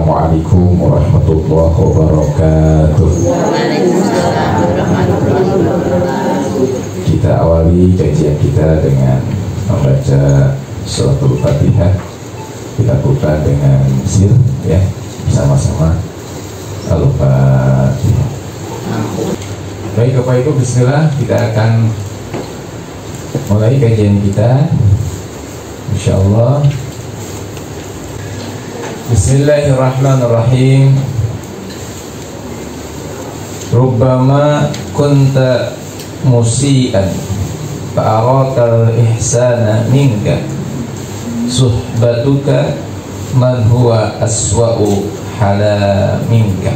Assalamualaikum warahmatullahi wabarakatuh. Kita awali kajian kita dengan membaca suratul Fatihah. Kita buka dengan sir ya, bersama-sama. Al-Fatihah. Baik Bapak Ibu, bismillah, kita akan mulai kajian kita, insyaallah. Bismillahirrahmanirrahim. Rubbama kunta musian fa'arakal ihsana minka suhbatuka man huwa aswa'u hala minka.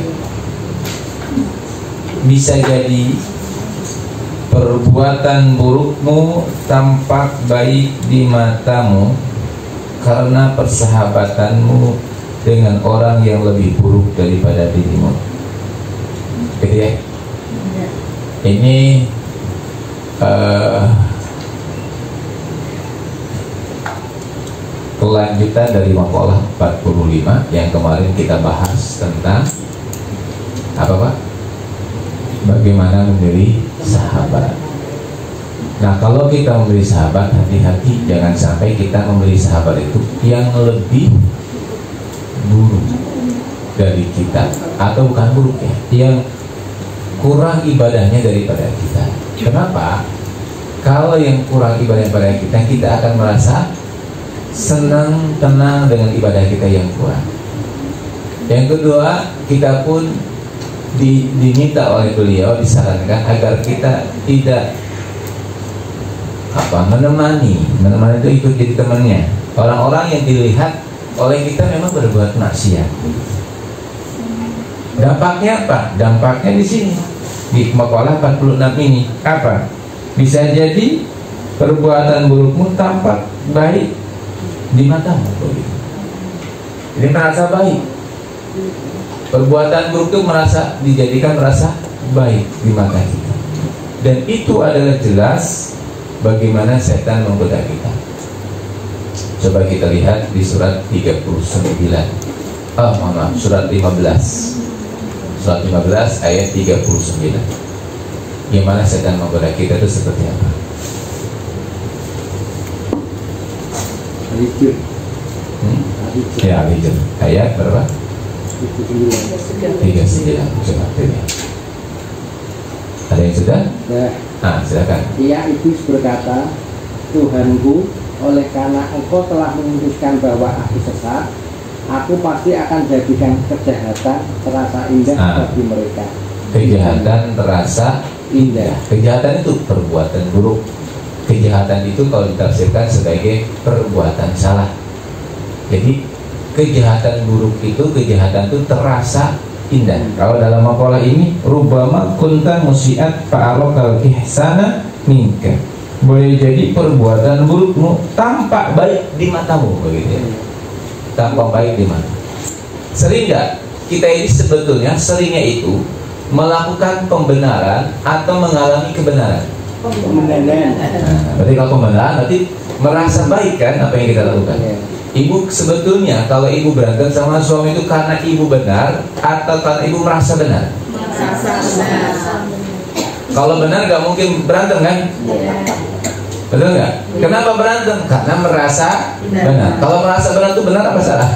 Bisa jadi perbuatan burukmu tampak baik di matamu karena persahabatanmu dengan orang yang lebih buruk daripada dirimu. Gitu ya. Ini kelanjutan dari maqalah 45 yang kemarin kita bahas tentang apa Pak? Bagaimana memilih sahabat. Nah, kalau kita memilih sahabat, hati-hati jangan sampai kita memilih sahabat itu yang lebih buruk dari kita, atau bukan buruk ya, yang kurang ibadahnya daripada kita. Kenapa? Kalau yang kurang ibadah daripada kita, kita akan merasa senang, tenang dengan ibadah kita yang kurang. Yang kedua, kita pun diminta oleh beliau, disarankan agar kita tidak menemani itu ikut jadi temannya orang-orang yang dilihat oleh kita memang berbuat maksiat. Dampaknya apa? Dampaknya di sini di maqalah 46 ini apa? Bisa jadi perbuatan burukmu tampak baik di matamu. Jadi merasa baik. Perbuatan buruk itu dijadikan merasa baik di mata kita. Dan itu adalah jelas bagaimana setan menggoda kita. Coba kita lihat di surat 39. Surat 15. Surat 15 ayat 39. Gimana setan menggoda kita itu seperti apa? Ya, Al-Hijr. Ayat berapa? 39. Coba lihat. Ada yang sudah? Silakan. Ia iblis berkata, Tuhanku, oleh karena engkau telah memutuskan bahwa aku sesat, aku pasti akan jadikan kejahatan terasa indah bagi mereka. Kejahatan terasa indah. Kejahatan itu perbuatan buruk. Kejahatan itu kalau ditafsirkan sebagai perbuatan salah. Jadi kejahatan buruk itu, kejahatan itu terasa indah. Kalau dalam maqalah ini, rubbama kunta musiat fa'arakal ihsana minka. Boleh jadi perbuatan burukmu tampak baik di matamu, begitu ya. Tampak baik di mata. Sering nggak kita ini sebetulnya seringnya itu melakukan pembenaran atau mengalami kebenaran? Berarti kalau pembenaran berarti merasa baik kan apa yang kita lakukan. Ibu sebetulnya kalau ibu berantem sama suami itu karena ibu benar atau karena ibu merasa benar? Kalau benar nggak mungkin berantem kan? Betul nggak? Kenapa berantem? Karena merasa benar. Kalau merasa benar itu benar apa salah?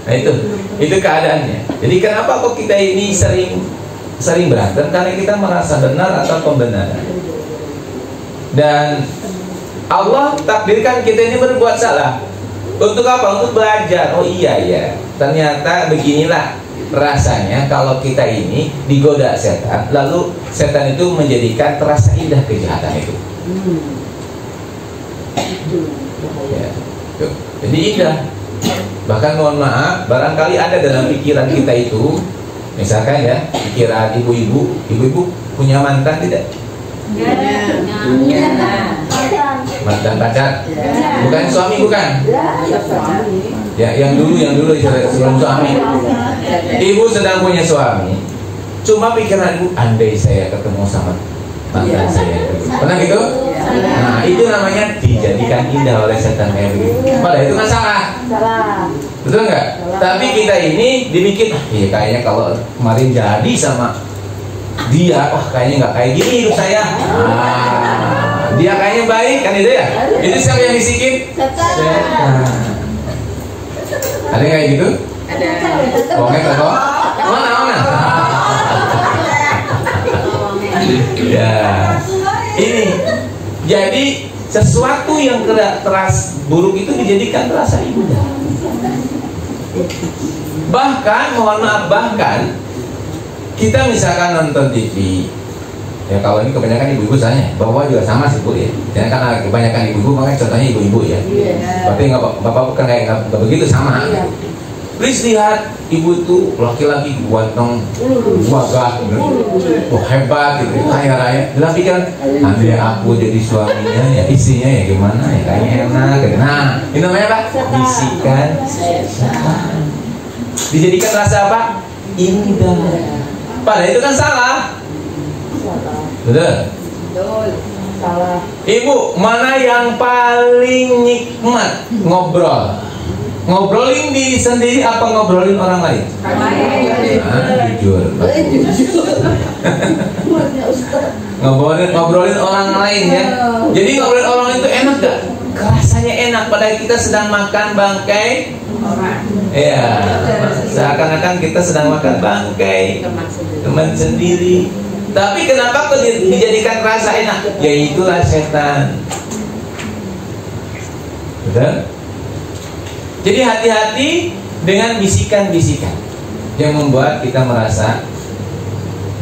Nah itu keadaannya. Jadi kenapa kok kita ini sering berantem? Karena kita merasa benar atau pembenaran. Dan Allah takdirkan kita ini berbuat salah. Untuk apa? Untuk belajar. Oh iya ya, ternyata beginilah rasanya kalau kita ini digoda setan, lalu setan itu menjadikan terasa indah kejahatan itu. Ya, jadi indah. Bahkan mohon maaf, barangkali ada dalam pikiran kita itu, misalkan ya, pikiran ibu-ibu punya mantan tidak? Mantan pacar? Bukan suami, bukan? Ya, yang dulu sebelum suami. Ibu sedang punya suami, cuma pikiran ibu, andai saya ketemu sama mantan saya. Pernah gitu? Nah, itu namanya dijadikan indah oleh setan kayak begitu. Padahal itu nggak salah. Salah. Betul nggak? Tapi kita ini dibikin, ya kayaknya kalau kemarin jadi sama dia, wah kayaknya nggak kayak gini hidup saya. Dia kayaknya baik kan itu ya? Itu siapa yang bisikin? Setan. Ada yang kayak gitu? Ada. Oke, kok? Mana? Ya, ini jadi sesuatu yang keras buruk itu dijadikan terasa indah. Bahkan, mohon maaf, bahkan kita misalkan nonton TV, ya kalau ini kebanyakan ibu-ibu soalnya, bapak juga sama sih Bu ya. Jangan karena kebanyakan ibu-ibu, makanya contohnya ibu-ibu ya. Berarti bapak bukan kayak nggak begitu sama. Please lihat ibu itu laki-laki ganteng, gagah, hebat gitu, kaya raya. Dalam pikiran, andai aku jadi suaminya, ya istrinya ya gimana ya, kayaknya enak. Nah, ini namanya apa? Bisikan setan. Dijadikan rasa apa? Indah. Padahal itu kan salah. Betul? Betul. Salah. Ibu, mana yang paling nikmat ngobrol? Ngobrolin diri sendiri apa ngobrolin orang lain? Jujur. Ngobrolin orang lain ya. Jadi ngobrolin orang itu enak gak? Rasanya enak, padahal kita sedang makan bangkai orang. Iya. Seakan-akan kita sedang makan bangkai teman sendiri. Tapi kenapa kok dijadikan rasa enak? Ya itulah setan. Betul? Jadi hati-hati dengan bisikan-bisikan yang membuat kita merasa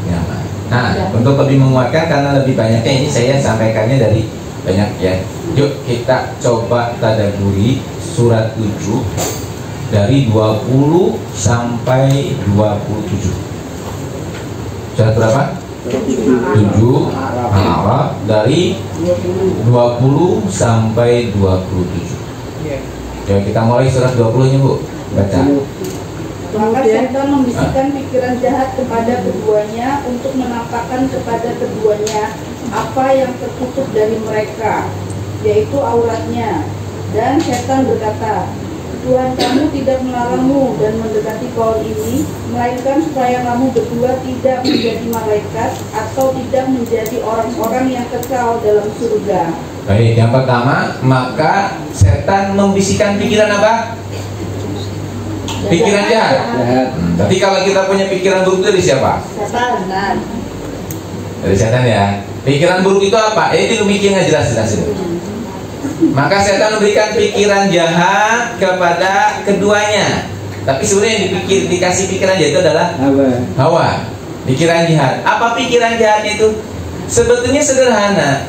nyaman. Nah, untuk lebih menguatkan karena lebih banyaknya ini saya sampaikannya dari banyak ya. Yuk kita coba tadabburi surat 7 dari 20 sampai 27. Surat berapa? 7 Al-A'raf dari 20 sampai 27. Ya, kita mulai surat 20-nya Bu. Baca. Maka setan membisikkan pikiran jahat kepada keduanya untuk menampakkan kepada keduanya apa yang tertutup dari mereka, yaitu auratnya. Dan setan berkata, Tuhan kamu tidak melarangmu dan mendekati pohon ini, melainkan supaya kamu berdua tidak menjadi malaikat atau tidak menjadi orang-orang yang kekal dalam surga. Baik, yang pertama, maka setan membisikkan pikiran apa? Pikiran jahat. Tapi kalau kita punya pikiran buruk dari siapa? Setan. Dari setan ya. Pikiran buruk itu apa? Itu mikirnya jelas-jelas itu. Maka setan memberikan pikiran jahat kepada keduanya. Tapi sebenarnya yang dikasih pikiran jahat itu adalah hawa. Pikiran jahat. Apa pikiran jahat itu? Sebetulnya sederhana.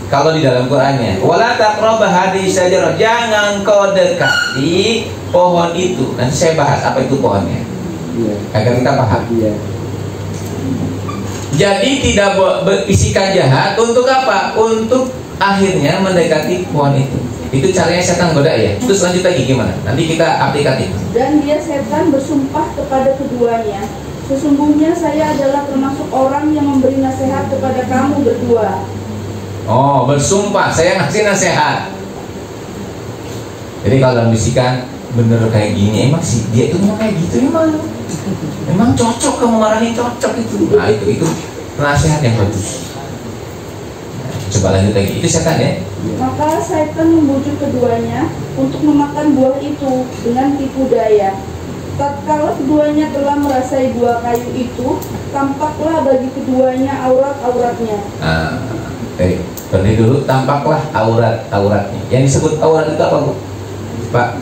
Kalau di dalam Qur'annya, wala taqrabah hadhihi syajarah, jangan kau dekati pohon itu. Nanti saya bahas apa itu pohonnya, agar kita paham. Jadi tidak bisikan jahat untuk apa? Untuk akhirnya mendekati pohon itu. Itu caranya setan goda ya. Terus lanjut lagi gimana? Nanti kita aplikatif. Dan dia setan bersumpah kepada keduanya, sesungguhnya saya adalah termasuk orang yang memberi nasihat kepada kamu berdua. Oh, bersumpah, saya ngasih nasihat. Jadi kalau dalam bisikan bener kayak gini, emang sih dia itu memang kayak gitu emang cocok kamu marahin, cocok itu. Nah itu nasihat yang bagus. Nah, coba lanjut lagi, itu setan ya. Maka setan membujuk keduanya untuk memakan buah itu dengan tipu daya. Tatkala keduanya telah merasai buah kayu itu, tampaklah bagi keduanya aurat-auratnya. Berhenti dulu, tampaklah auratnya. Yang disebut aurat itu apa Bu? Pak?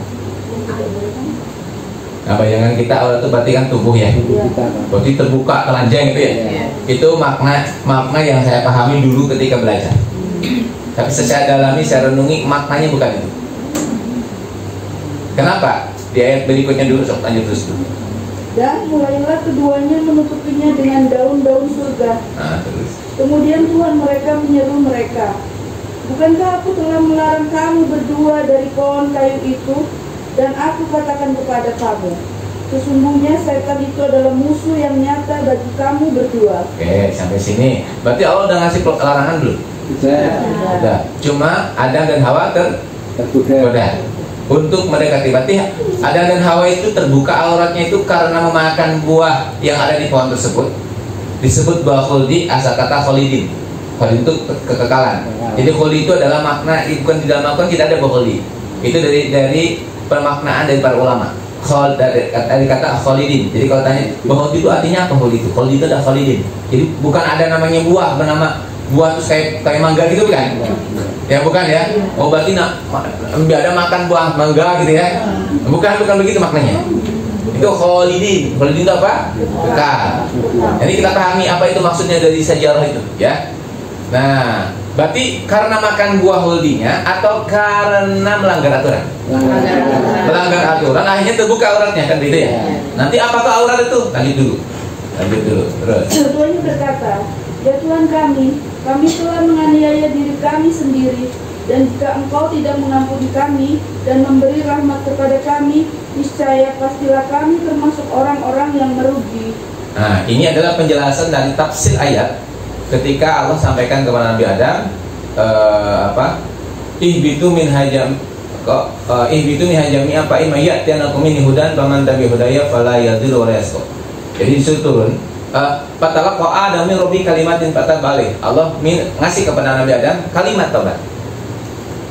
Nah, bayangan kita aurat itu berarti kan tubuh ya. Berarti terbuka, telanjang itu ya. Itu makna yang saya pahami dulu ketika belajar. Tapi secara dalami, saya renungi, maknanya bukan itu. Kenapa? Di ayat berikutnya dulu, sok lanjut terus dulu. Dan mulailah keduanya menutupinya dengan daun-daun surga. Nah, terus. Kemudian Tuhan mereka menyeru mereka, bukankah aku telah melarang kamu berdua dari pohon kayu itu? Dan aku katakan kepada kamu, sesungguhnya setan itu adalah musuh yang nyata bagi kamu berdua. Oke, sampai sini. Berarti Allah udah ngasih larangan belum? Udah. Cuma Adam dan Hawa tergoda. untuk mendekati. Berarti Adam dan Hawa itu terbuka auratnya itu karena memakan buah yang ada di pohon tersebut. Disebut buah khuldi, asal kata kholidin. Khuldi itu kekekalan. Jadi khuldi itu adalah makna, bukan di dalam Al-Quran tidak ada buah khuldi. Itu dari pemaknaan dari para ulama. Dari kata kholidin. Jadi kalau tanya buah khuldi itu artinya apa khuldi itu? Khuldi itu adalah kholidin. Jadi bukan ada namanya buah bernama buah terus kayak mangga gitu kan? Ya bukan ya. Oh berarti ada makan buah mangga gitu ya? Bukan begitu maknanya. Itu kholidin. Kholidin itu apa? Kekal. Jadi kita pahami apa itu maksudnya dari sejarah itu, ya. Nah, berarti karena makan buah khuldinya atau karena melanggar aturan? Melanggar aturan akhirnya terbuka auratnya kan gitu ya. Nanti apakah aurat itu? Lanjut dulu. Terus. Keduanya berkata, ya Tuhan kami telah menganiaya diri kami sendiri, dan jika Engkau tidak mengampuni kami dan memberi rahmat kepada kami, niscaya pastilah kami termasuk orang-orang yang merugi. Nah, ini adalah penjelasan dari tafsir ayat ketika Allah sampaikan kepada Nabi Adam ihbitu min hajami apa imayat tianakum min hudan faman tabi hudaya fala yadhillu wa la yasqa. Jadi disuruh turun Patalaq wa Adam min rabbi kalimatin fatabalik. Allah ngasih kepada Nabi Adam kalimat taubat.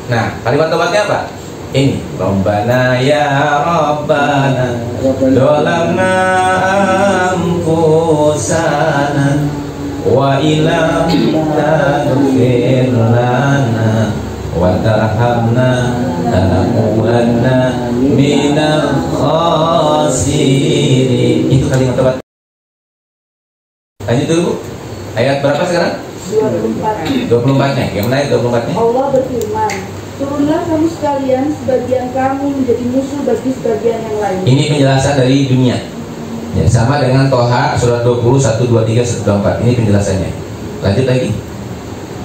Nah, kalimat taubatnya apa? Ini Rabbana ya Rabbana dolamna anfusana wa ilam taghfir lana wa tarhamna lanakunanna minal khasirin. Itu kalimat taubat. Lanjut dulu, ayat berapa sekarang? 24-nya. Yang mana 24-nya? Allah berfirman, turunlah kamu sekalian, sebagian kamu menjadi musuh bagi sebagian yang lain. Ini penjelasan dari dunia. Ya, sama dengan Toha surat 20, 1, 2, 3, 1, 2, 4. Ini penjelasannya. Lanjut lagi.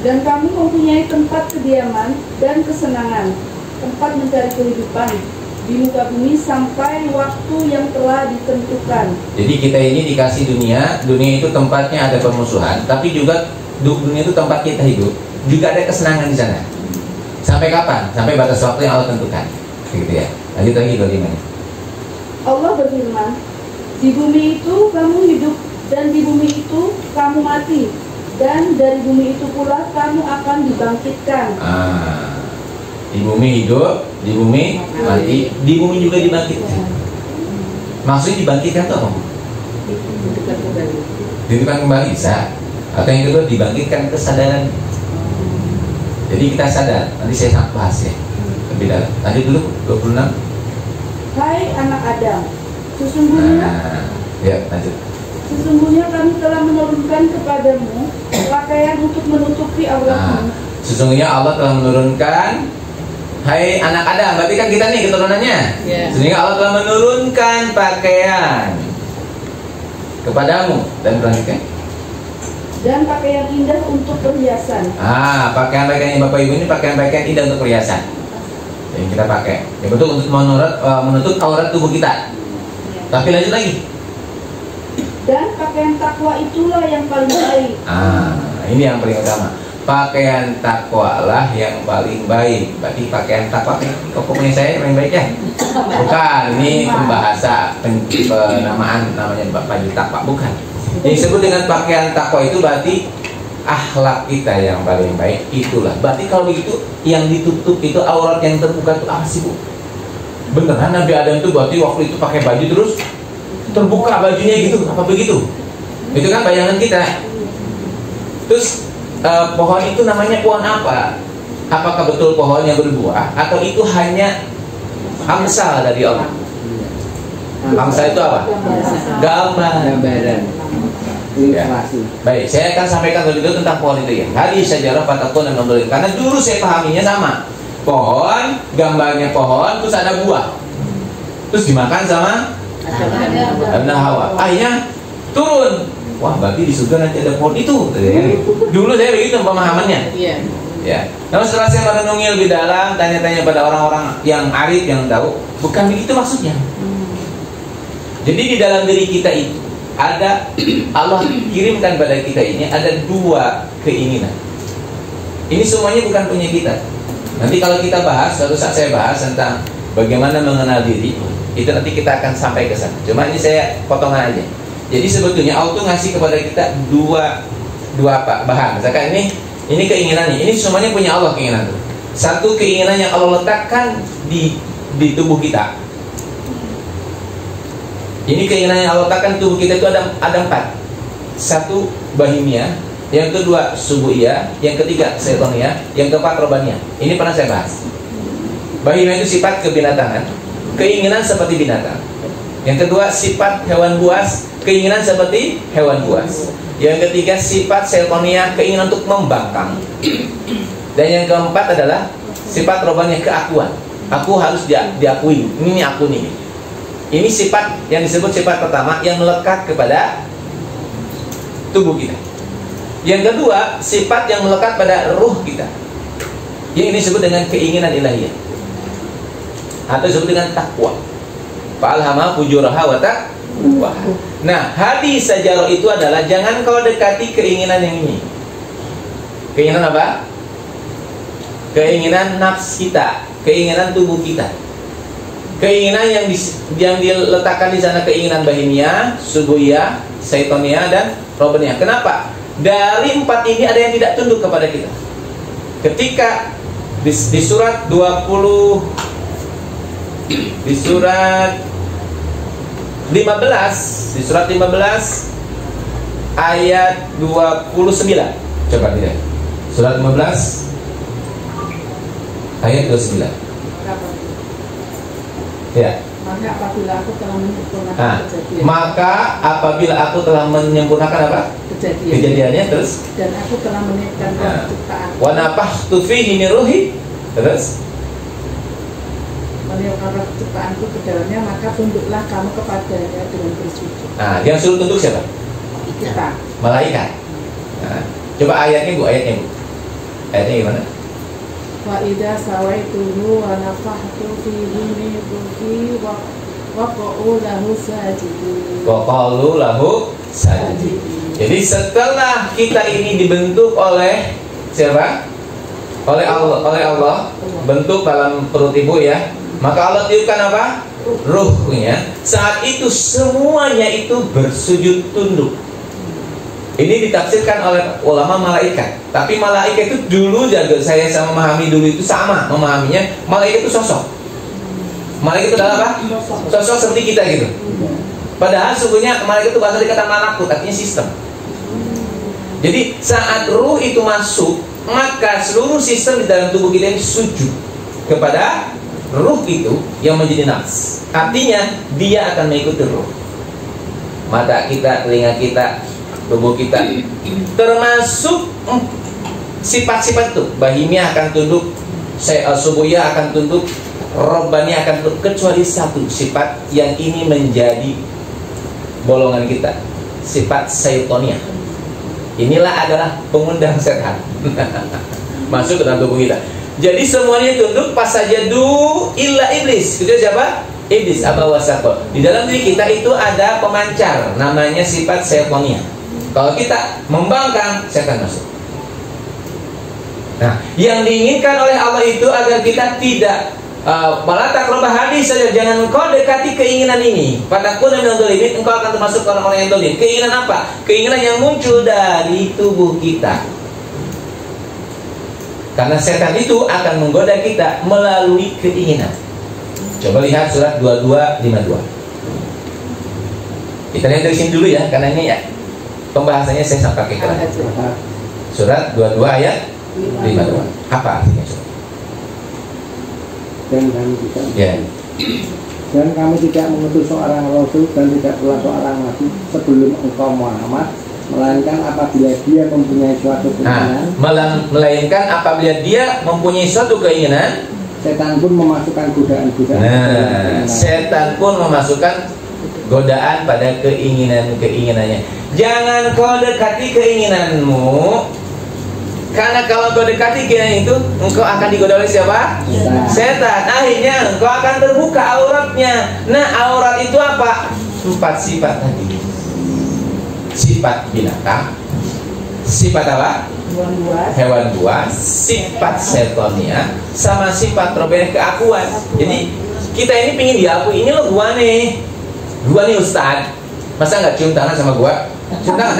Dan kamu mempunyai tempat kediaman dan kesenangan, tempat mencari kehidupan di muka bumi sampai waktu yang telah ditentukan. Jadi kita ini dikasih dunia itu tempatnya ada permusuhan, tapi juga dunia itu tempat kita hidup, juga ada kesenangan di sana. Sampai kapan? Sampai batas waktu yang Allah tentukan. Gitu ya. Lanjut lagi bagaimana? Allah berfirman, di bumi itu kamu hidup dan di bumi itu kamu mati, dan dari bumi itu pula kamu akan dibangkitkan. Di bumi hidup, di bumi mati, di bumi juga dibangkitkan. Maksudnya dibangkitkan itu apa? Dihidupkan kembali bisa. Atau yang kedua dibangkitkan kesadaran. Jadi kita sadar. Nanti saya bahas ya lebih dalam. Lanjut dulu 26. Hai anak Adam, sesungguhnya lanjut. Sesungguhnya kami telah menurunkan kepadamu pakaian untuk menutupi auratmu. Sesungguhnya Allah telah menurunkan. Hai anak Adam, berarti kan kita nih keturunannya. Sehingga Allah telah menurunkan pakaian kepadamu dan berlanjutkan. Dan pakaian indah untuk perhiasan. Pakaian-pakaian Bapak Ibu ini pakaian-pakaian indah untuk perhiasan yang kita pakai. Ya betul, untuk menutup aurat tubuh kita. Tapi lanjut lagi. Dan pakaian takwa itulah yang paling baik. Ini yang paling utama. Pakaian takwa lah yang paling baik. Berarti pakaian takwa kok punya saya yang paling baik ya? Bukan, ini pembahasa penamaan namanya baju takwa, bukan. Yang disebut dengan pakaian takwa itu berarti akhlak kita yang paling baik itulah. Berarti kalau begitu yang ditutup itu aurat yang terbuka itu apa sih Bu? Beneran Nabi Adam itu berarti waktu itu pakai baju terus terbuka bajunya gitu, apa begitu? Itu kan bayangan kita. Terus pohon itu namanya pohon apa? Apakah betul pohon yang berbuah atau itu hanya amsal dari Allah? Amsal itu apa? Gambaran. Ya. Baik, saya akan sampaikan lebih dulu tentang pohon itu ya. Hadis sejarah fatakun dan membeli. Karena dulu saya pahaminya sama. Pohon, gambarnya pohon, terus ada buah. Terus dimakan sama Adam dan Hawa. Akhirnya turun. Wah, berarti di surga nanti ada pohon itu. Dulu saya begitu pemahamannya. Ya. Namun setelah saya merenungi lebih dalam, tanya-tanya pada orang-orang yang arif yang tahu, bukan begitu maksudnya. Jadi di dalam diri kita itu ada Allah kirimkan pada kita ini ada dua keinginan. Ini semuanya bukan punya kita. Nanti kalau kita bahas, suatu saat saya bahas tentang bagaimana mengenal diri, itu nanti kita akan sampai ke sana. Cuma ini saya potongan aja. Jadi sebetulnya Allah tuh ngasih kepada kita dua bahan. Misalkan ini keinginannya, ini semuanya punya Allah keinginan. Satu keinginan yang Allah letakkan di tubuh kita. Ini keinginan yang Allah letakkan di tubuh kita itu ada 4. Satu bahimia, yang kedua subuhiyah, yang ketiga syaitoniah, yang keempat robaniyah. Ini pernah saya bahas. Bahimia itu sifat kebinatangan, keinginan seperti binatang. Yang kedua sifat hewan buas, keinginan seperti hewan buas. Yang ketiga sifat syaitoniah, keinginan untuk membangkang. Dan yang keempat adalah sifat robaniyah, keakuan. Aku harus diakui, ini aku nih. Ini sifat yang disebut sifat pertama yang melekat kepada tubuh kita. Yang kedua sifat yang melekat pada ruh kita, yang ini disebut dengan keinginan ilahiyah atau disebut dengan takwa. Fa'alhama fujuraha wa taqwa. Nah, hadis sajarah itu adalah jangan kau dekati keinginan yang ini. Keinginan apa? Keinginan nafs kita, keinginan tubuh kita. Keinginan yang diletakkan di sana keinginan bahimiyah, subuhiyah, syaitoniah dan robaniyah. Kenapa? Dari 4 ini ada yang tidak tunduk kepada kita. Ketika di surat 20, di surat 15, di surat 15 ayat 29. Coba lihat. Surat 15 ayat 29. Ya. Maka apabila aku telah menyempurnakan apa? Kejadiannya, terus dan aku telah menaikkan penciptaan. Wa nafakhtu fihi min ruhi. Terus meniupkan penciptaanku ke dalamnya, maka tunduklah kamu kepadanya dengan bersujud. Nah, yang suruh tunduk siapa? Kita. Malaikat. Nah, coba ayatnya Bu, ayatnya gimana? Wa idza sawaituhu wa nafakhtu fihi min ruhi wa qa'u lahu sajidin. Wa qalu lahu sajidin. Jadi setelah kita ini dibentuk oleh siapa? Oleh Allah, bentuk dalam perut ibu ya. Maka Allah tiupkan apa? Ruhnya. Saat itu semuanya itu bersujud tunduk. Ini ditafsirkan oleh ulama malaikat. Tapi malaikat itu dulu jaga saya sama memahami dulu itu sama memahaminya. Malaikat itu sosok. Malaikat itu adalah apa? Sosok seperti kita gitu. Padahal sesungguhnya malaikat itu bahasa dikata malakut, artinya sistem. Jadi saat ruh itu masuk, maka seluruh sistem di dalam tubuh kita ini sujud kepada ruh itu yang menjadi nafs. Artinya dia akan mengikuti ruh. Mata kita, telinga kita, tubuh kita, termasuk sifat-sifat itu. Bahimiyah akan tunduk, subuhiyah akan tunduk, robaniyah akan tunduk, kecuali satu sifat yang ini menjadi bolongan kita, sifat syaitoniah. Inilah adalah pengundang setan masuk ke dalam tubuh kita. Jadi semuanya tunduk pas saja illa iblis. Itu siapa? Iblis, aba wasaqo. Di dalam diri kita itu ada pemancar, namanya sifat syaitoniah. Kalau kita membangkang, setan masuk. Nah, yang diinginkan oleh Allah itu agar kita tidak malah takrobah hadis saja, jangan engkau dekati keinginan ini. Fatakun minal dzalimin, engkau akan termasuk orang-orang yang zalim. Keinginan apa? Keinginan yang muncul dari tubuh kita. Karena setan itu akan menggoda kita melalui keinginan. Coba lihat surat 22:52. Kita lihat dari sini dulu ya, karena ini ya pembahasannya saya sampai ke kelas. Surat 22 ayat 52. Apa artinya? Dan kami tidak mengutus seorang rasul dan tidak pula seorang nabi sebelum engkau Muhammad, melainkan apabila dia mempunyai suatu keinginan. Melainkan apabila dia mempunyai suatu keinginan, setan pun memasukkan godaan-godaan. Nah, setan pun memasukkan godaan pada keinginannya. Jangan kau dekati keinginanmu, karena kalau kau dekati keinginan itu, engkau akan digoda oleh siapa? Setan. Akhirnya engkau akan terbuka auratnya. Nah, aurat itu apa? 4 sifat tadi. Sifat binatang, sifat apa? Hewan buas, sifat syaitoniah, sama sifat robaniyah, keakuan. Jadi kita ini pingin diakui, ini lo gua nih Ustaz, masa nggak cium tangan sama gua? Cium tangan,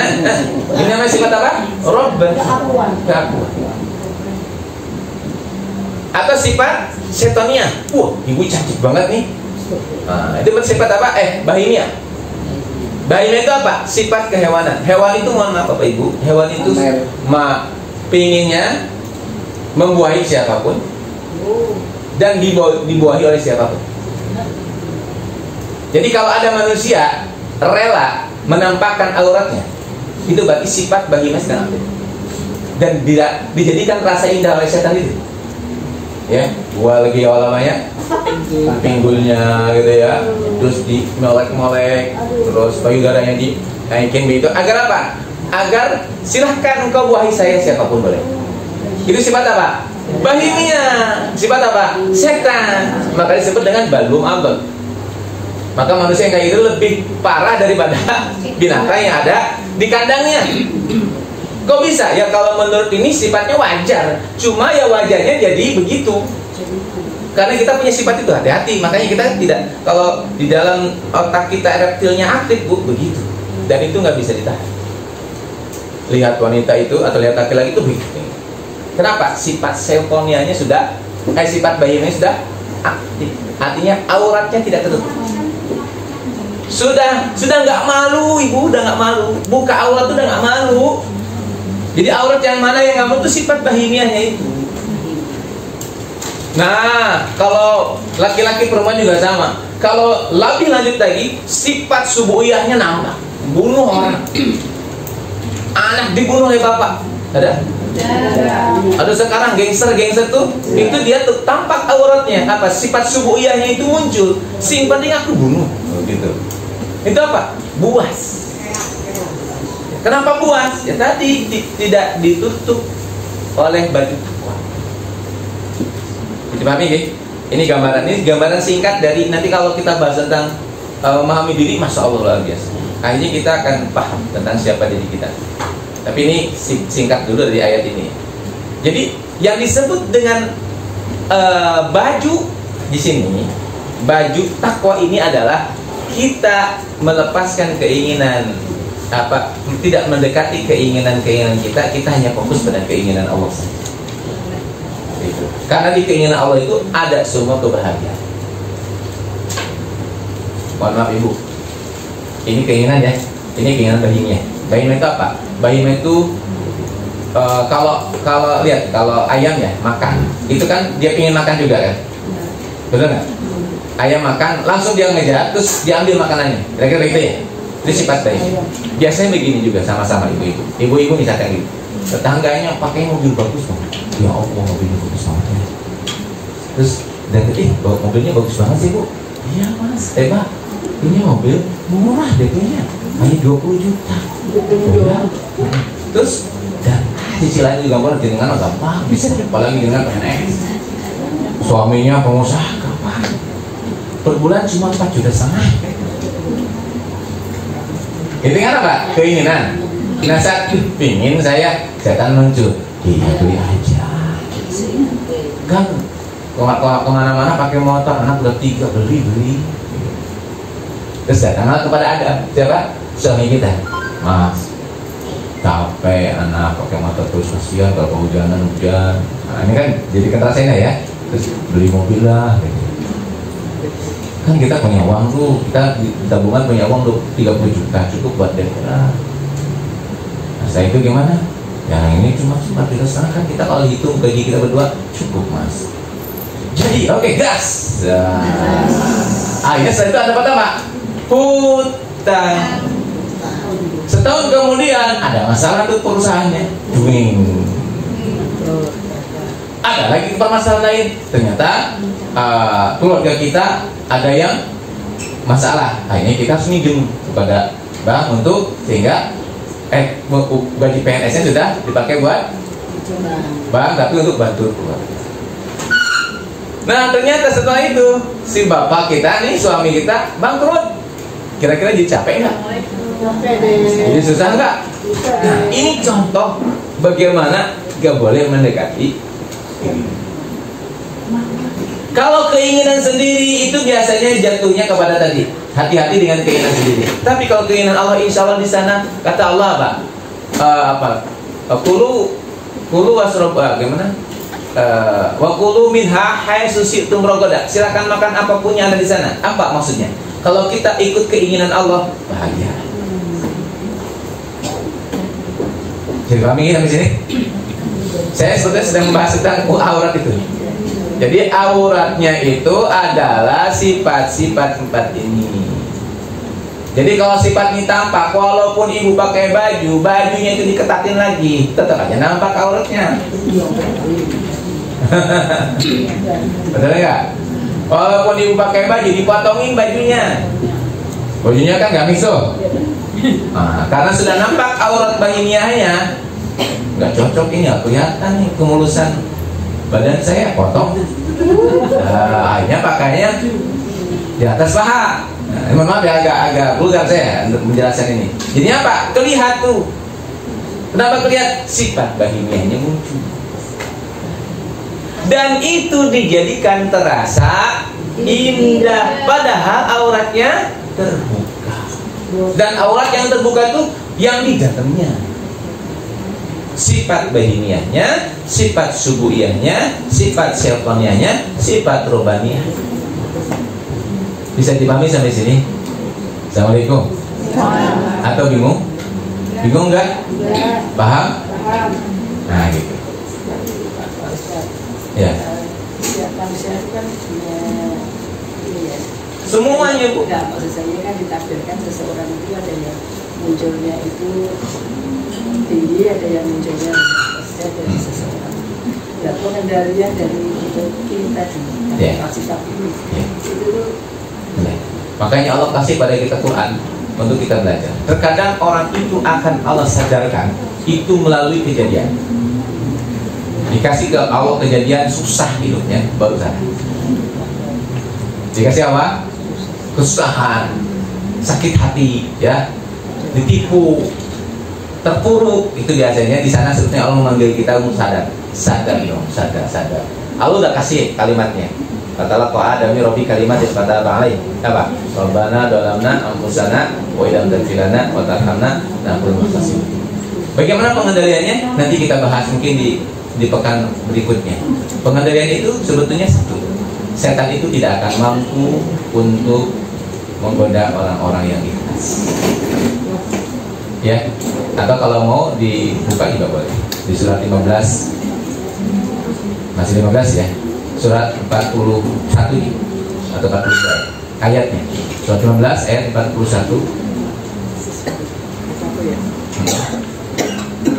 ini namanya sifat apa? Robban, keakuan. Atau sifat setonia, ibu cantik banget nih. Nah, itu sifat apa? Bahimia. Bahimia itu apa? Sifat kehewanan. Hewan itu, mohon maaf Bapak Ibu, hewan itu pinginnya membuahi siapapun dan dibuahi oleh siapapun. Jadi kalau ada manusia rela menampakkan auratnya, itu berarti sifat bahimia sedang aktif dan dijadikan rasa indah oleh setan itu. Ya, gua lagi awal-awalnya pinggulnya gitu ya, terus di molek-molek, terus payudaranya dinaikin begitu. Agar apa? Agar silahkan engkau buahi saya siapapun boleh. Itu sifat apa? Bahimia. Sifat apa? Setan. Maka disebut dengan balum abad. Maka manusia yang kayak itu lebih parah daripada binatang yang ada di kandangnya. Kok bisa? Ya kalau menurut ini sifatnya wajar, cuma ya wajarnya jadi begitu. Karena kita punya sifat itu, hati-hati. Makanya kita tidak, kalau di dalam otak kita reptilnya aktif, begitu. Dan itu nggak bisa ditahan. Lihat wanita itu atau lihat laki-laki itu begitu. Kenapa? Sifat seltonianya sudah, sifat bahimanya sudah aktif. Artinya auratnya tidak tertutup. Sudah nggak malu, ibu udah nggak malu. Buka aurat tuh udah nggak malu. Jadi aurat yang mana yang nggak malu itu sifat bahimiahnya itu. Nah, kalau laki-laki perempuan juga sama. Kalau lebih lanjut lagi, sifat subuhiyahnya nambah. Bunuh orang. Anak dibunuh oleh bapak. Ada? Ada sekarang gangster tuh, itu dia tuh tampak auratnya apa? Sifat subuhiyahnya itu muncul. Sing penting aku bunuh, gitu. Itu apa? Buas. Kenapa buas? Ya tadi tidak ditutup oleh baju takwa. Dipahami ya? Ini gambaran singkat dari, nanti kalau kita bahas tentang memahami diri, masya Allah luar biasa. Akhirnya kita akan paham tentang siapa diri kita. Tapi ini singkat dulu dari ayat ini. Jadi yang disebut dengan baju di sini, baju takwa ini adalah kita melepaskan keinginan tidak mendekati keinginan kita hanya fokus pada keinginan Allah saja. Gitu. Karena di keinginan Allah itu ada semua kebahagiaan. Mohon maaf ibu, ini keinginan ya, ini keinginan bahimia. Bahimia itu apa? Bahimia itu kalau lihat, kalau ayam ya makan, itu kan dia ingin makan juga kan, betul nggak? Ayam makan, langsung dia ngejar, terus diambil makanannya, kira-kira gitu ya. Itu sifat bahimia. Biasanya begini juga sama-sama ibu-ibu misalkan gitu, tetangganya pakai mobil bagus banget, ya Allah mobilnya bagus banget ya. Terus dan mobilnya bagus banget sih bu. Iya mas, Pak, ini mobil murah DP-nya hanya 20 juta. Terus dan cicilannya juga murah, dengan gampang bisa, apalagi dengan PNS. Suaminya pengusaha, gampang. Per bulan cuma 4,5 juta. Itu kan apa? Keinginan. Nah saat pingin saya setan muncul, iya beli aja. Kan kemana-mana pakai motor, anak udah 3 beli. Terus datanglah kepada Adam, siapa? Suami kita. Mas, capek anak pakai motor terus, kasihan kalau hujan. Nah, ini kan jadi keterasanya ya. Terus beli mobil lah gitu. Kan kita punya uang tuh, kita di tabungan punya uang tuh 30 juta, cukup buat daerah. Nah setelah itu gimana? Yang ini cuma 4,5 juta kan, kita kalau hitung gaji kita berdua cukup mas. Jadi oke, gas. Akhirnya setelah itu ada apa? Hutang. Setahun kemudian ada masalah tuh perusahaannya, ada lagi permasalahan lain. Ternyata keluarga kita ada yang masalah. Akhirnya kita harus minjem kepada bank untuk sehingga gaji PNS-nya sudah dipakai buat bank, tapi untuk bantu keluarga. Nah ternyata setelah itu si bapak kita nih, suami kita bangkrut. Kira-kira jadi capek nggak? Jadi susah nggak? Nah ini contoh bagaimana gak boleh mendekati. Kalau keinginan sendiri itu biasanya jatuhnya kepada tadi, hati-hati dengan keinginan sendiri. Tapi kalau keinginan Allah, insya Allah di sana kata Allah apa? Kulu wasroba gimana? Wa kulu minha haitsu syi'tum ragadan. Silakan makan apapun yang ada di sana. Apa maksudnya? Kalau kita ikut keinginan Allah, bahagia. Jadi pahami sampai sini? Saya sebetulnya sedang membahas tentang aurat itu. Jadi auratnya itu adalah sifat-sifat 4 ini. Jadi kalau sifat ini tampak, walaupun ibu pakai baju, bajunya itu diketatin lagi, tetap aja nampak auratnya. Betul nggak? Walaupun ibu pakai baju, dipotongin bajunya. Bajunya kan gamis tuh. Nah, karena sudah nampak aurat bahimiahnya, nggak cocok ini, nggak kelihatan nih kemulusan badan saya, potong. Akhirnya pakainya di atas paha. Mohon maaf ya, agak vulgar saya untuk menjelaskan ini. Jadi apa? Kelihatan tuh. Kenapa kelihatan? Sifat bahimiahnya muncul. Dan itu dijadikan terasa indah, padahal auratnya terbuka. Dan aurat yang terbuka itu yang di dalamnya. Sifat bahimiahnya, sifat subuhiyahnya, sifat syaitaniyahnya, sifat robaniyah. Bisa dipahami sampai sini? Assalamualaikum. Atau bingung? Bingung enggak? Paham? Nah gitu. Ya. Semuanya Bu. Enggak, maksud saya kan ditakdirkan seseorang itu ada yang munculnya itu tinggi, ada yang munculnya rendah dari seseorang. Ya, pengendalian dari ini tadi, sifat ini. Itu makanya Allah kasih pada kita Quran untuk kita belajar. Terkadang orang itu akan Allah sadarkan itu melalui kejadian. Dikasih ke Allah kejadian susah hidupnya, baru sadar. Dikasih apa? Kesusahan, sakit hati, ya, ditipu, terpuruk, itu biasanya di sana sebetulnya Allah memanggil kita untuk sadar, sadar. Allah udah kasih kalimatnya. Katalah Adami Robi kalimat yang kata Ba'alai apa? Rabbana dalamna ampusana wa idam tadfilana wa tarhamna na'kul muhtasim. Bagaimana pengendaliannya? Nanti kita bahas mungkin di pekan berikutnya. Pengendalian itu sebetulnya satu. Setan itu tidak akan mampu untuk menggoda orang-orang yang ikhlas. Ya, atau kalau mau dibuka juga boleh. Di surat 15 masih 15 ya. Surat 41 atau 42 ayatnya. Surat 15 ayat 41.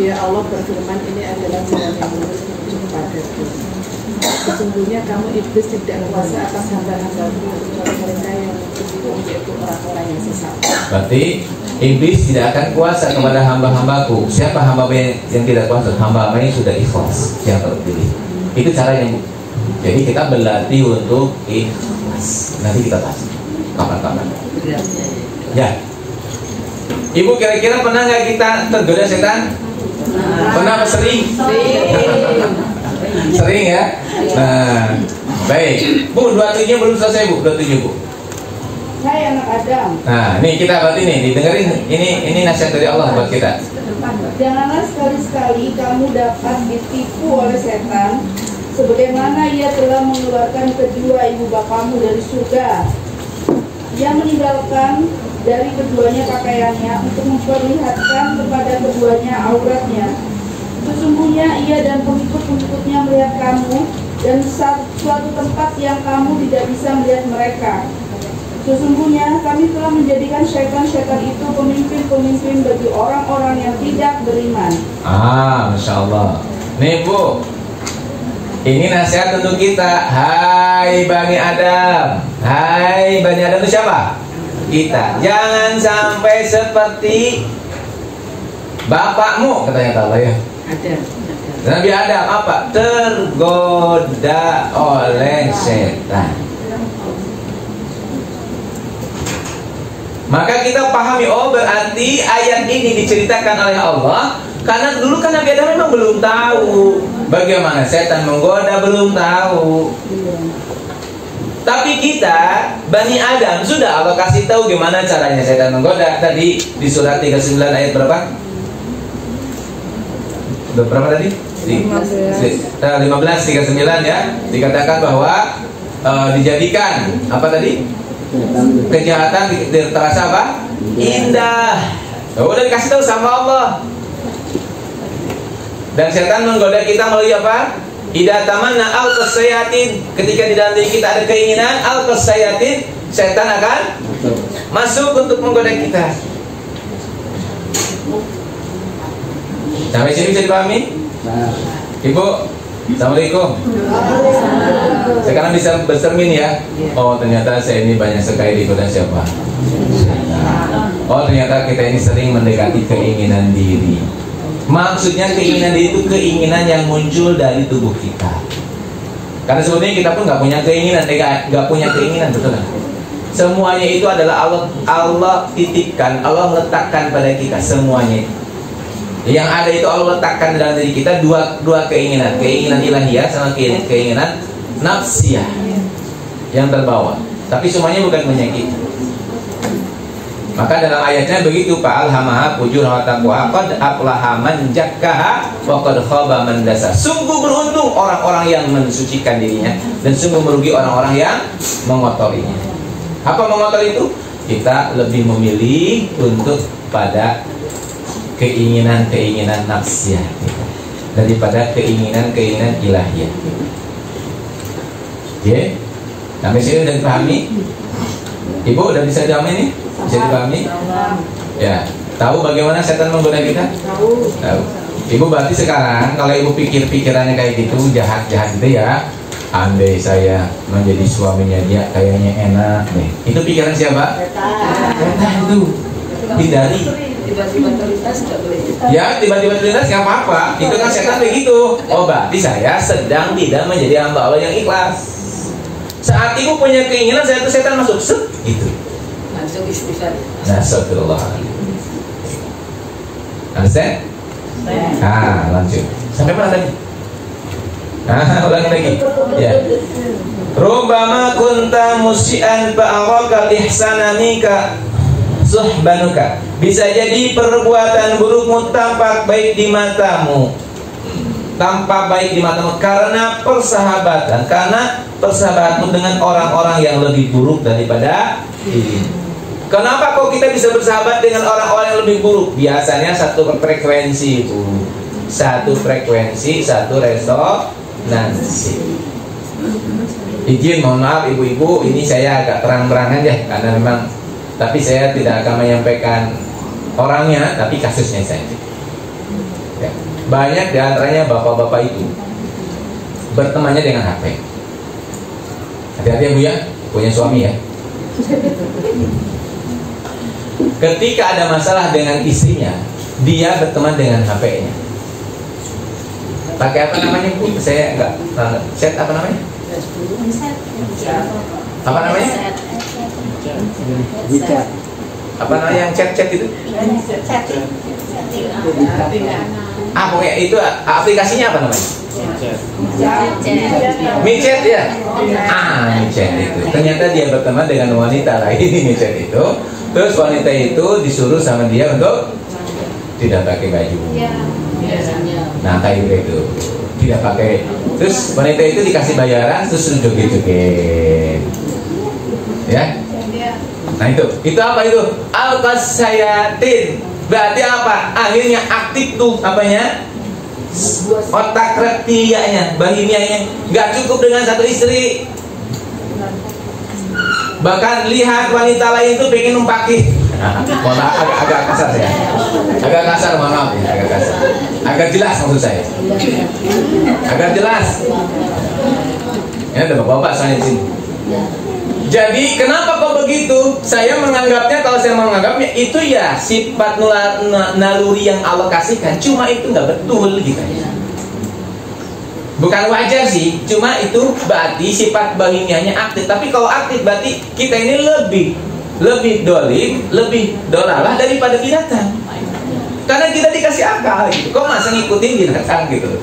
Ya Allah berfirman, ini adalah jalan yang lurus menuju kepadaku. Sesungguhnya kamu iblis tidak kuasa atas hamba-hambaku kecuali mereka yang mengikuti, yaitu orang-orang yang sesat. Berarti iblis tidak akan kuasa kepada hamba-hambaku. Siapa hamba yang tidak kuasa? Hamba-hamba yang sudah ikhlas, yang terpilih. Itu caranya. Jadi kita berlatih untuk ikhlas. Nanti kita bahas kapan-kapan. Ya. Ibu kira-kira pernah nggak kita tergoda setan? Pernah apa sering? Sering ya. Nah, baik. Bu, 27-nya belum selesai Bu. 27 Bu. Hai anak Adam. Nah, nih kita berarti nih didengerin. Ini nasihat dari Allah buat kita. Janganlah sekali-sekali kamu dapat ditipu oleh setan, sebagaimana ia telah mengeluarkan kedua ibu bapamu dari surga. Ia meninggalkan dari keduanya pakaiannya untuk memperlihatkan kepada keduanya auratnya. Sesungguhnya ia dan pengikut-pengikutnya melihat kamu dan suatu tempat yang kamu tidak bisa melihat mereka. Sesungguhnya kami telah menjadikan syaitan-syaitan itu pemimpin-pemimpin bagi orang-orang yang tidak beriman. Masya Allah. Nih Bu, ini nasihat untuk kita. Hai Bani Adam. Hai Bani Adam itu siapa? Kita. Jangan sampai seperti bapakmu, katanya Allah ya. Ada. Nabi Adam apa? Tergoda oleh setan. Maka kita pahami, oh berarti ayat ini diceritakan oleh Allah Karena dulu kan Nabi Adam memang belum tahu bagaimana setan menggoda, belum tahu. Tapi kita Bani Adam sudah Allah kasih tahu gimana caranya setan menggoda. Tadi di surat 39 ayat berapa? Berapa tadi? 15:39 ya. Dikatakan bahwa dijadikan apa tadi? Kejahatan terasa apa? Indah. Udah dikasih tahu sama Allah. Dan setan menggoda kita melalui apa? Idza tamanna al-qasayatin, ketika di dalam diri kita ada keinginan al-qasayatin, setan akan masuk untuk menggoda kita. Sampai sini bisa dipahami? Ibu, Assalamualaikum. Sekarang bisa bercermin ya. Oh, ternyata saya ini banyak sekali digoda siapa? Oh, ternyata kita ini sering mendekati keinginan diri. Maksudnya keinginan diri itu keinginan yang muncul dari tubuh kita. Karena sebetulnya kita pun nggak punya keinginan, nggak punya keinginan, betul kan? Semuanya itu adalah Allah titipkan, Allah letakkan pada kita semuanya. Yang ada itu Allah letakkan dalam diri kita dua keinginan ilahiyah sama keinginan nafsiyah yang terbawa. Tapi semuanya bukan menyakiti. Maka dalam ayatnya begitu, fa'alhamaha fujuraha wa taqwa qad aflaha man zakkaha wa qad khaba man dassaha. Sungguh beruntung orang-orang yang mensucikan dirinya dan sungguh merugi orang-orang yang mengotorinya. Apa mengotori itu? Kita lebih memilih untuk pada keinginan-keinginan nafsiyah kita daripada keinginan-keinginan ilahiyah. Oke? Sampai sini udah dipahami? Ibu udah bisa jawab ini? Bisa dipahami? Ya. Tahu bagaimana setan menggoda kita? Tahu. Ibu berarti sekarang kalau ibu pikir-pikirannya kayak gitu, jahat-jahat gitu ya. Andai saya menjadi suaminya dia, kayaknya enak nih. Itu pikiran siapa? Setan itu. Hindari. Tiba-tiba terlintas nggak boleh. Ya, tiba-tiba terlintas nggak apa-apa. Itu kan setan begitu. Oh, berarti saya sedang tidak menjadi hamba Allah yang ikhlas. Saat ibu punya keinginan, saya itu setan masuk gitu. Langsung istighfar. Astagfirullahaladzim. Understand? Lanjut. Sampai mana tadi? Ulang lagi. Ya. Rubbama kunta musyi'an fa'araka ihsana minka suhbanuka. Bisa jadi perbuatan burukmu tampak baik di matamu. Tampak baik di matamu karena persahabatmu dengan orang-orang yang lebih buruk daripada diri. Kenapa kok kita bisa bersahabat dengan orang-orang yang lebih buruk? Biasanya satu frekuensi itu, satu resonansi. Izin, mohon maaf ibu-ibu, ini saya agak terang-terangan ya, karena memang, tapi saya tidak akan menyampaikan orangnya, tapi kasusnya saja. Ya. Banyak diantaranya bapak-bapak itu bertemannya dengan HP. Hati-hati ya Bu ya, punya suami ya. Ketika ada masalah dengan istrinya, dia berteman dengan HP-nya. Pakai apa namanya Bu? Saya enggak set apa namanya? Apa namanya? WeChat. Apa namanya yang chat-chat itu? Pokoknya itu aplikasinya apa namanya? MiChat ya? MiChat itu. Ternyata dia berteman dengan wanita lain di MiChat itu. Terus wanita itu disuruh sama dia untuk tidak pakai baju. Nah kayak gitu, tidak pakai. Terus wanita itu dikasih bayaran, terus joget-joget. Ya? Nah itu apa itu? Al-qasayatin. Berarti apa? Akhirnya aktif tuh apanya? Otak reptilianya, bahimianya. Gak cukup dengan satu istri. Bahkan lihat wanita lain itu pengen numpaki. Mohon maaf, agak kasar ya. Agak kasar, mohon maaf ya, agak kasar. Agak jelas maksud saya. Agak jelas. Ya ada bapak-bapak saya di sini. Jadi kenapa kok begitu? Saya menganggapnya, kalau saya menganggapnya itu ya sifat naluri yang Allah kasihkan. Cuma itu nggak betul gitu. Bukan wajar sih, cuma itu berarti sifat bahimianya aktif. Tapi kalau aktif berarti kita ini lebih dolim, lebih dolalah daripada binatang. Karena kita dikasih akal gitu. Kok masa ngikutin binatang gitu?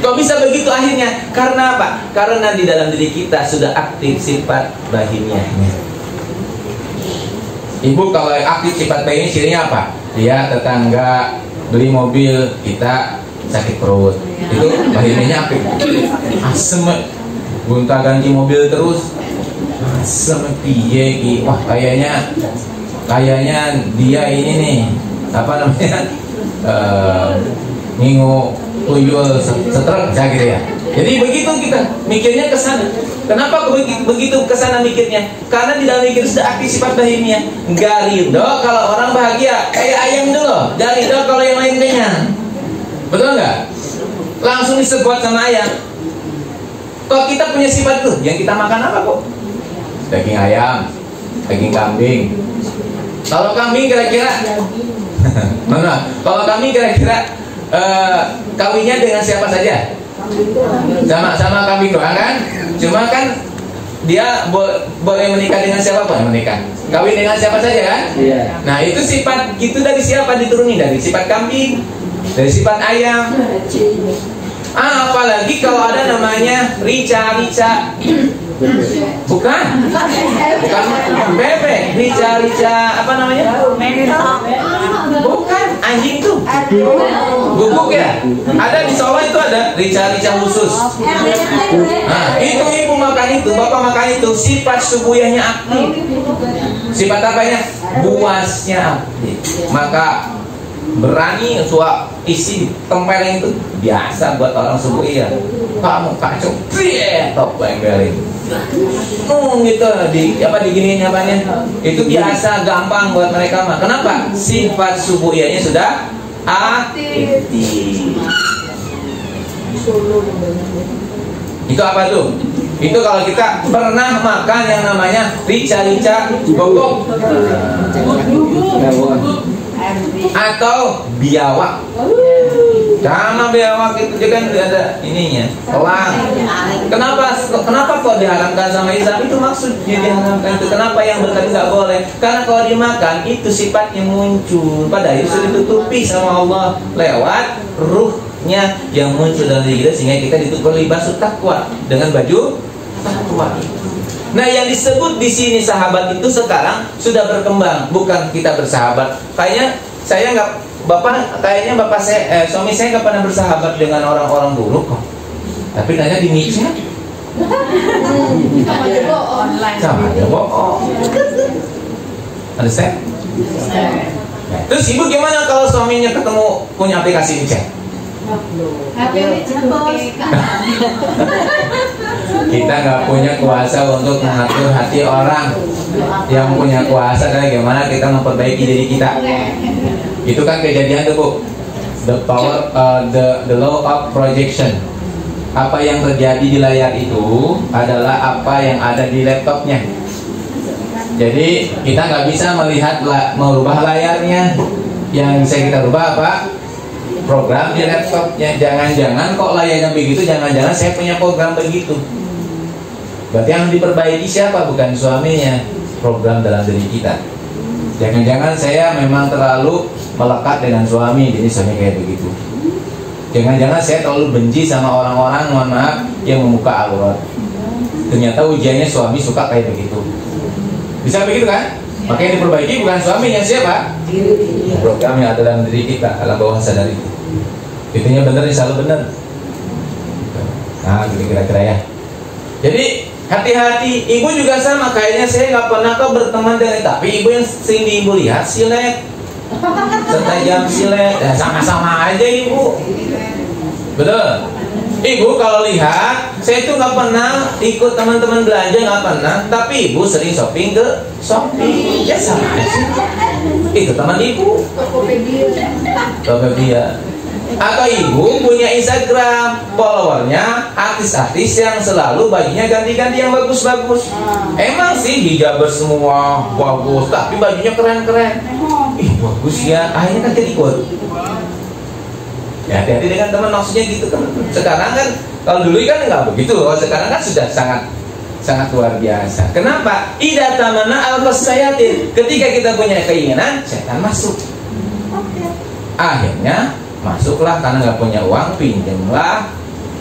Kok bisa begitu akhirnya? Karena apa? Karena di dalam diri kita sudah aktif sifat bahimiahnya. Ibu kalau aktif sifat bahimiah cirinya apa? Dia tetangga beli mobil, kita sakit perut. Itu bahimiahnya aktif. Asem, gonta ganti mobil terus. Asem piye, wah kayaknya dia ini nih apa namanya ngingu tuyul setrek gitu ya. Jadi begitu kita mikirnya ke sana. Kenapa begitu ke sana mikirnya? Karena di dalam mikir sudah aktif sifat bahimiah. Enggak ridho kalau orang bahagia, kayak ayam dulu. Enggak ridho kalau yang lain kenyang. Betul enggak? Langsung disebuat sama ayam. Kok kita punya sifat itu? Yang kita makan apa kok? Daging ayam, daging kambing. Kalau kambing kira-kira mana? Kalau kambing kira-kira kawinnya dengan siapa saja? Sama kambing doang kan? Cuma kan dia boleh menikah dengan siapa pun menikah. Kawin dengan siapa saja kan? Iya. Nah itu sifat itu dari siapa dituruni? Dari sifat kambing, dari sifat ayam. Apalagi kalau ada namanya rica. Bukan bebek, rica apa namanya? Bukan, anjing tuh guguk ya. Ada di Solo itu ada rica khusus. Nah, itu ibu makan itu, bapak makan itu, sifat subuyahnya aktif. Sifat apanya? Buasnya aktif. Maka berani suap isi tempeleng itu biasa buat orang subuh ya. Kamu kacau, top tempeleng. Gitu diginiin apanya? Itu biasa gampang buat mereka mah. Kenapa? Sifat subuhiyahnya sudah aktif. Itu apa tuh? Itu kalau kita pernah makan yang namanya rica gogok atau biawak. Sama biawak itu juga kan ada ininya, elang. Kenapa kok diharamkan sama Islam? Itu maksudnya diharamkan itu. Kenapa yang berkata nggak boleh? Karena kalau dimakan itu sifatnya muncul, padahal itu sudah ditutupi sama Allah lewat ruhnya yang muncul dalam diri kita, sehingga kita ditutup libas takwa dengan baju takwa. Nah, yang disebut di sini sahabat itu sekarang sudah berkembang, bukan kita bersahabat. Kayaknya saya nggak. Bapak saya, suami saya nggak pernah bersahabat dengan orang-orang buruk kok. Tapi nanya di mixnya, sama aja bohong. Ada saya. Terus ibu gimana kalau suaminya ketemu punya aplikasi chat? Kita nggak punya kuasa untuk mengatur hati orang. Yang punya kuasa adalah gimana kita memperbaiki diri kita. Itu kan kejadian tuh Bu, the power, the law of projection. Apa yang terjadi di layar itu adalah apa yang ada di laptopnya. Jadi kita nggak bisa merubah layarnya. Yang bisa kita rubah apa? Program di laptopnya. Jangan-jangan kok layarnya begitu, jangan-jangan saya punya program begitu. Berarti yang diperbaiki siapa? Bukan suaminya, program dalam diri kita. Jangan-jangan saya memang terlalu melekat dengan suami, jadi suami kayak begitu. Jangan-jangan saya terlalu benci sama orang-orang, mohon maaf, yang membuka aurat. Ternyata ujiannya suami suka kayak begitu. Bisa begitu kan? Makanya diperbaiki bukan suaminya, siapa? Program yang ada dalam diri kita, alam bawah sadar itu. Itunya benar, selalu benar. Nah, gitu kira-kira ya. Jadi hati-hati, ibu juga sama. Kayaknya saya nggak pernah kok berteman dengan, tapi ibu yang sering ibu lihat silet, setajam silet, ya sama-sama aja ibu. Betul. Ibu kalau lihat, saya itu nggak pernah ikut teman-teman belanja, nggak pernah. Tapi ibu sering shopping ke Shopee, ya sama aja. Itu teman ibu. Tokopedia. Atau ibu punya Instagram, followernya artis-artis yang selalu bajunya ganti-ganti yang bagus-bagus. Emang sih hijabers semua bagus, tapi bajunya keren-keren. Ih bagus ya, akhirnya kan jadi ikut. Ya hati-hati dengan teman, maksudnya gitu kan. Sekarang kan, kalau dulu kan nggak begitu, kalau sekarang kan sudah sangat luar biasa. Kenapa? Idza tamana al-qasayatin. Ketika kita punya keinginan, setan masuk. Akhirnya masuklah karena nggak punya uang, pinjamlah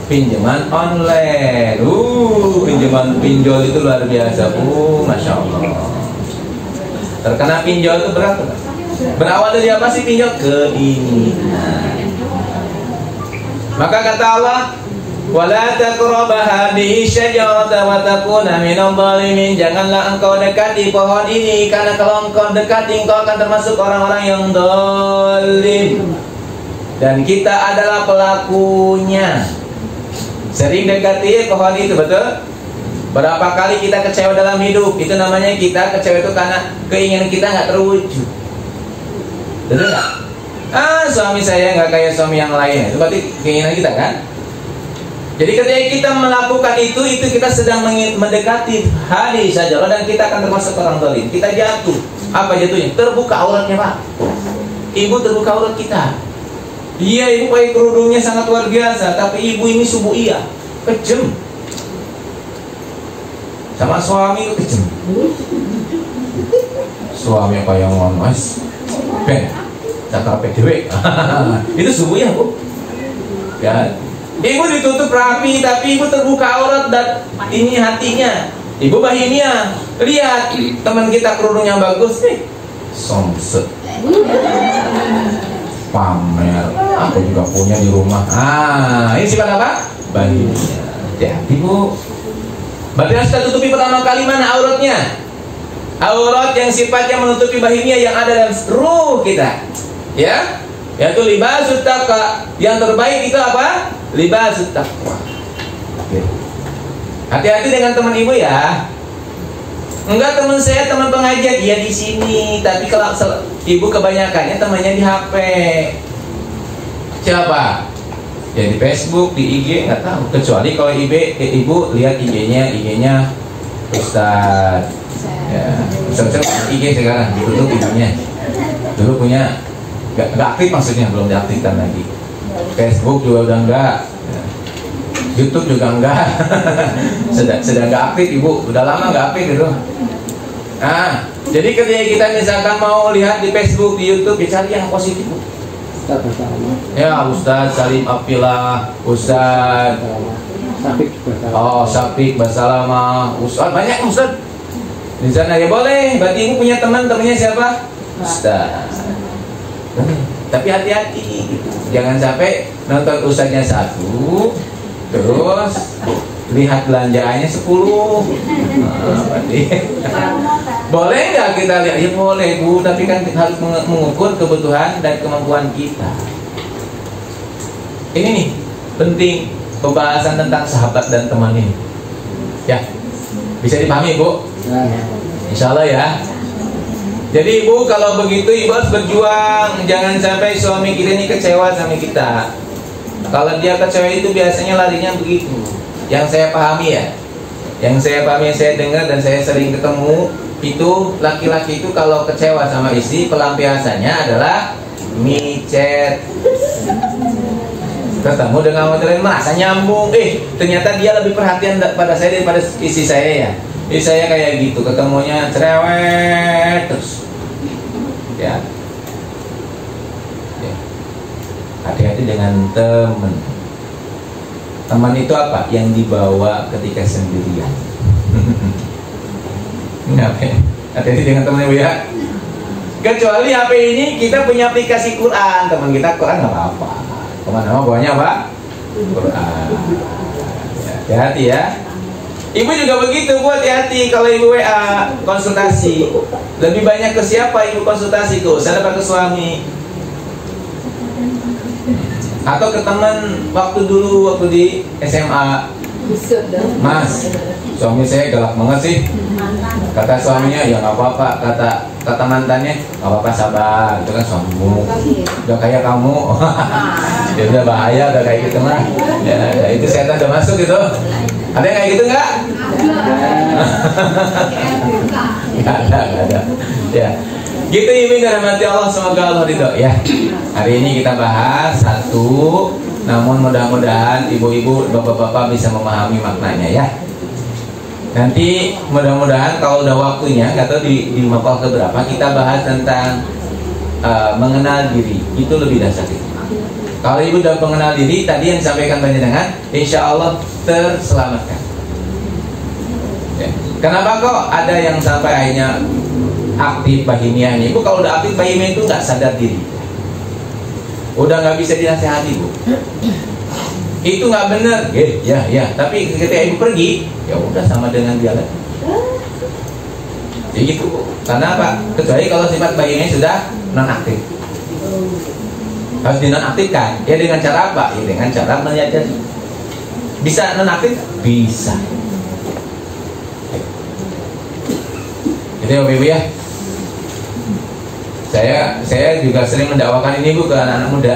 pinjaman online. Pinjaman pinjol itu luar biasa. Masya Allah. Terkena pinjol itu berapa? Berawal dari apa sih pinjol? Keinginan. Maka kata Allah, wala taqrabu hadhihi syajarata wa takuna minadh dhalimin. Janganlah engkau dekati pohon ini, karena kalau engkau dekati engkau akan termasuk orang-orang yang zalim. Dan kita adalah pelakunya. Sering dekati pohon itu, betul? Berapa kali kita kecewa dalam hidup? Itu namanya kita kecewa itu karena keinginan kita nggak terwujud. Betul nggak? Suami saya nggak kayak suami yang lain. Itu berarti keinginan kita kan? Jadi ketika kita melakukan itu kita sedang mendekati hari saja, dan kita akan termasuk orang zalim. Kita jatuh. Apa jatuhnya? Terbuka auratnya, Pak. Ibu terbuka aurat kita. Iya, ibu pakai kerudungnya sangat luar biasa, tapi ibu ini subuh kejem. Sama suami itu kejem. Suami apa yang ngonos? Ben, cakap PDW. Itu subuh Bu. Ya. Ibu ditutup rapi, tapi ibu terbuka aurat dan ini hatinya. Ibu bahinia. Lihat teman kita kerudungnya bagus nih. Somset. Pamer. Aku juga punya di rumah. Ini sifat apa? Bahinia. Hati-hati Bu. Berarti harus kita tutupi pertama kali mana auratnya? Aurat yang sifatnya menutupi bahinia yang ada dalam ruh kita. Ya? Yaitu libasut taqwa. Yang terbaik itu apa? Libasut taqwa. Hati-hati dengan teman ibu ya. Enggak, teman saya teman pengajian, dia di sini, tapi kalau ibu kebanyakannya temannya di HP. Siapa? Ya di Facebook, di IG, nggak tahu. Kecuali kalau ibu lihat IG-nya Ustadz. Ya, Ustadz IG sekarang ditutup IG-nya. Dulu punya nggak aktif, maksudnya belum diaktifkan lagi. Facebook juga udah enggak. YouTube juga enggak. sedang nggak aktif ibu, udah lama nggak aktif itu. Jadi ketika kita misalkan mau lihat di Facebook, di YouTube, cari yang positif Bu. Ya, Ustadz Salim Apilah, Ustadz Syafiq Basalama, Ustadz banyak Ustadz di sana ya boleh. Berarti ibu punya temannya siapa? Ustadz. Tapi hati-hati, jangan sampai nonton Ustadznya satu, terus lihat belanjaannya 10. Boleh nggak kita lihat? Ya boleh Bu, tapi kan harus mengukur kebutuhan dan kemampuan kita. Ini nih penting pembahasan tentang sahabat dan teman ini. Ya, bisa dipahami Bu? Insya Allah ya. Jadi ibu kalau begitu ibu harus berjuang. Jangan sampai suami kita ini kecewa sama kita. Kalau dia kecewa itu biasanya larinya begitu. Yang saya pahami ya, yang saya dengar dan saya sering ketemu itu laki-laki itu kalau kecewa sama istri pelampiasannya adalah micet. Ketemu dengan wanita lain merasa nyambung. Ternyata dia lebih perhatian pada saya daripada istri saya ya. Jadi saya kayak gitu, ketemunya cerewet terus. Ya. Hati-hati dengan teman. Teman itu apa? Yang dibawa ketika sendirian. Hati-hati dengan teman ibu ya. Kecuali HP ini kita punya aplikasi Quran, teman kita Quran nggak apa-apa. Kemana-mana bawanya apa? Quran. Hati-hati ya. Ibu juga begitu Bu, hati-hati kalau ibu WA konsultasi. Lebih banyak ke siapa ibu konsultasi ke ustaz atau ke suami? Atau ke teman waktu di SMA. Mas, suami saya galak banget sih. Kata suaminya ya nggak apa-apa, kata mantannya nggak apa-apa, sabar, itu kan suamimu udah kayak kamu. Ya udah bahaya, udah kayak gitu mah ya itu setan udah masuk gitu. Ada yang kayak gitu nggak? Nggak ada ya gitu. Ibu dirahmati Allah, semoga Allah ridho ya. Hari ini kita bahas satu, namun mudah-mudahan ibu-ibu, bapak-bapak bisa memahami maknanya ya. Nanti mudah-mudahan kalau udah waktunya, nggak tahu di mapal keberapa kita bahas tentang mengenal diri itu lebih dahsyat. Kalau ibu sudah mengenal diri, tadi yang disampaikan panjenengan, insya Allah terselamatkan. Ya. Kenapa kok ada yang sampai akhirnya aktif bahimiahnya? Ibu kalau udah aktif bahimiah itu nggak sadar diri, udah nggak bisa dinasehati, Bu. Itu nggak benar, ya. Tapi ketika ibu pergi, ya udah sama dengan dia lagi. Jadi gitu, Bu. Karena apa? Kecuali kalau sifat bahimiah sudah non aktif. Harus dinonaktifkan. Ya dengan cara apa? Ya dengan cara melihat. Bisa nonaktif? Bisa. Jadi Bapak Ibu ya, saya juga sering mendakwakan ini Bu ke anak-anak muda.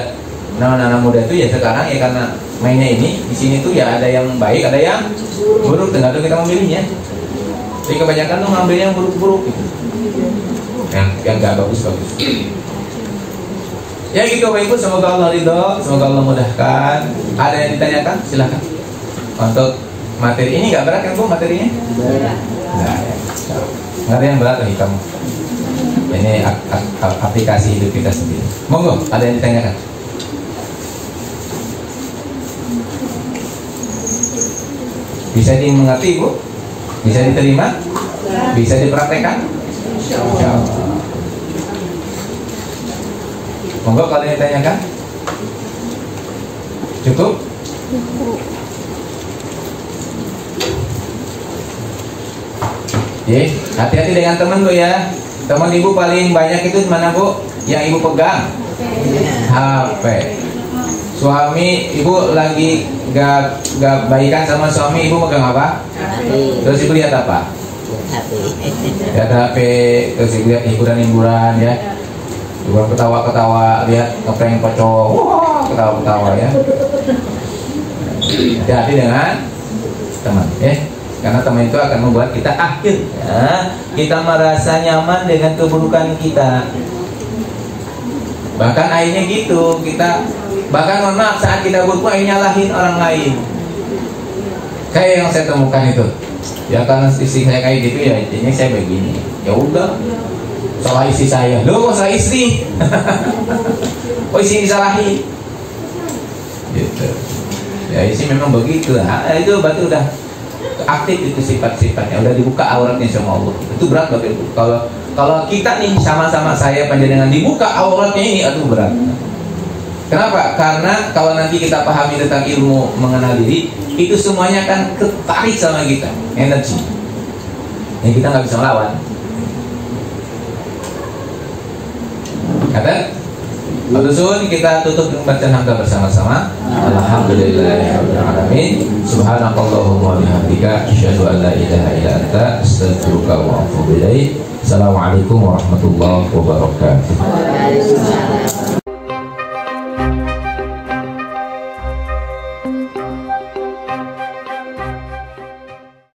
Nah, anak-anak muda itu ya sekarang ya karena mainnya ini di sini tuh ya ada yang baik, ada yang buruk, tergantung kita memilihnya. Jadi kebanyakan tuh ngambil yang buruk-buruk gitu. Yang gak bagus-bagus. Ya gitu Bapak Ibu, semoga Allah ridho, semoga Allah mudahkan. Ada yang ditanyakan? Silahkan. Untuk materi ini nggak berat kan Bu materinya? Nah, nggak ada yang berat bagi kamu. Ini aplikasi hidup kita sendiri. Monggo, ada yang ditanyakan? Bisa dimengerti Bu? Bisa diterima? Bisa dipraktekkan? Insya Allah. Monggo kalau yang ditanyakan. Cukup? Ya, hati-hati dengan teman Bu ya. Teman ibu paling banyak itu mana Bu? Yang ibu pegang? HP. Suami ibu lagi gak baikan sama suami, ibu pegang apa? Terus ibu lihat apa? Lihat HP. Terus ibu lihat hiburan-hiburan ya. Ibu ketawa-ketawa, lihat ngeprank pocong, wah ketawa-ketawa ya. Hati-hati dengan teman ya. Karena teman itu akan membuat kita akhirnya kita merasa nyaman dengan keburukan kita. Bahkan akhirnya gitu, kita bahkan mohon maaf saat kita buruk akhirnya nyalahin orang lain. Kayak yang saya temukan itu. Ya karena istri saya kayak gitu ya, intinya saya begini. Ya udah, salah istri saya. Loh kok salah istri? Oh istri disalahin. Gitu. Ya istri memang begitu. Nah, itu berarti udah aktif itu sifat-sifatnya, udah dibuka auratnya sama Allah. Itu berat Bapak Ibu. Kalau kita nih sama-sama saya panjenengan dibuka auratnya ini, aduh berat. Kenapa? Karena kalau nanti kita pahami tentang ilmu mengenal diri, itu semuanya akan ketarik sama kita, energi. Yang kita nggak bisa melawan. Kata Al-Usul, kita tutup dengan bacaan hamdah bersama-sama. Alhamdulillahirabbil alamin. Subhanakallahumma wa bihamdika asyhadu an la ilaha illa anta astaghfiruka wa atubu ilaik. Assalamualaikum warahmatullahi wabarakatuh.